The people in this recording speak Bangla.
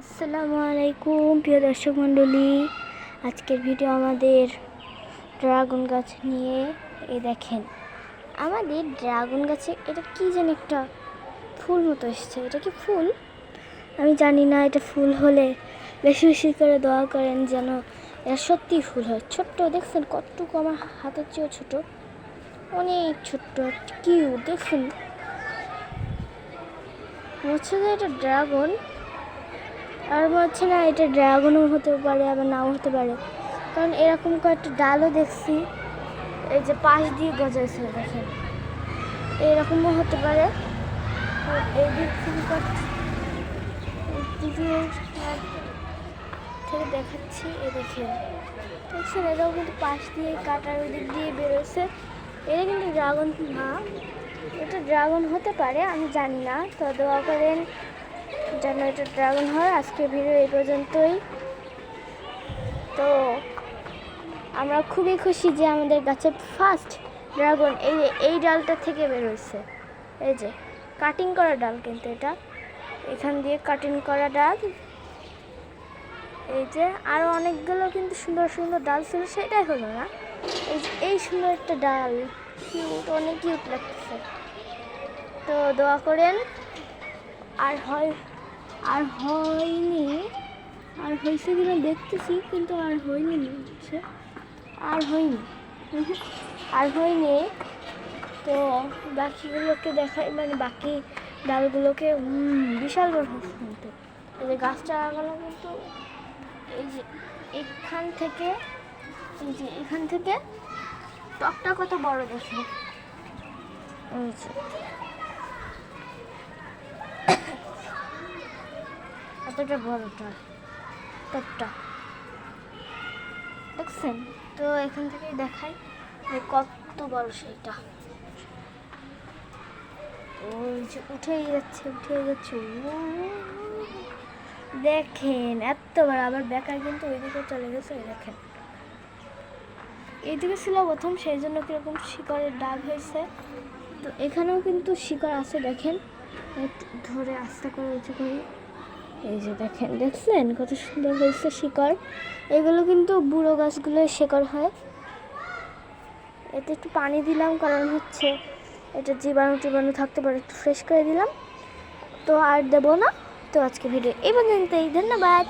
আসসালামু আলাইকুম প্রিয় দর্শক মণ্ডলী, আজকের ভিডিও আমাদের ড্রাগন গাছ নিয়ে। এই দেখেন আমাদের ড্রাগন গাছে এটা কি যেন একটা ফুল মতো এসছে। এটা কি ফুল আমি জানি না। এটা ফুল হলে বেশি বেশি করে দোয়া করেন যেন এটা সত্যি ফুল হয়। ছোট্ট দেখছেন কতটুকু, আমার হাতের চেয়েও ছোট, অনেক ছোট্ট কিউট। দেখছেন হচ্ছে যে এটা ড্রাগন, আর হচ্ছে না এটা ড্রাগনও হতে পারে আবার নাও হতে পারে, কারণ এরকম কয়েকটা ডালও দেখছি এই যে পাশ দিয়ে গজাইছে। দেখেন এরকমও হতে পারে। এই দিক থেকে দেখাচ্ছি, এ দেখেন দেখছেন এটাও কিন্তু পাশ দিয়ে কাটার ওই দিক দিয়ে বেরোচ্ছে। এটা কিন্তু ড্রাগন না, এটা ড্রাগন হতে পারে আমি জানি না। তো দোয়া করেন যেন এটা ড্রাগন হয়। আজকের ভিডিও এই পর্যন্তই। তো আমরা খুবই খুশি যে আমাদের গাছে ফার্স্ট ড্রাগন এই ডালটা থেকে বেরোচ্ছে। এই যে কাটিং করা ডাল, কিন্তু এটা এখান দিয়ে কাটিং করা ডাল। এই যে আরও অনেকগুলো কিন্তু সুন্দর সুন্দর ডাল ছিল, সেটাই হলো না। এই সুন্দর একটা ডাল, কিউট, অনেক কিউট লাগতেছে। তো দোয়া করেন। আর হয়নি, আর হয়েছে কিনা দেখতেছি, কিন্তু আর হয়নি হচ্ছে, আর হয়নি। তো বাকিগুলোকে দেখাই, মানে বাকি ডালগুলোকে বিশাল বড় হচ্ছে। কিন্তু এই যে গাছটা লাগানো, কিন্তু এই যে এখান থেকে, এই যে এখান থেকে টকটা কত বড় দেখে, এই যে এতটা বড়টা টপটা দেখছেন। তো এখান থেকেই দেখাই যে কত বড় সেইটা। ওই যে উঠেই যাচ্ছে দেখেন এত বড়। আবার বেকার কিন্তু ওইদিকে চলে গেছে। দেখেন এইদিকে ছিল প্রথম, সেই জন্য কিরকম শিকড়ের দাগ হয়েছে। তো এখানেও কিন্তু শিকড় আছে, দেখেন ধরে আস্তে করে উঁচু করে। এই যে দেখছেন কত সুন্দর হয়েছে শিকড়। এগুলো কিন্তু বুড়ো গাছগুলোর শিকড় হয়। এতে একটু পানি দিলাম, কারণ হচ্ছে এটা জীবাণু থাকতে পারে, একটু ফ্রেশ করে দিলাম। তো আর দেবো না। তো আজকে ভিডিও এই পর্যন্তই, ধন্যবাদ।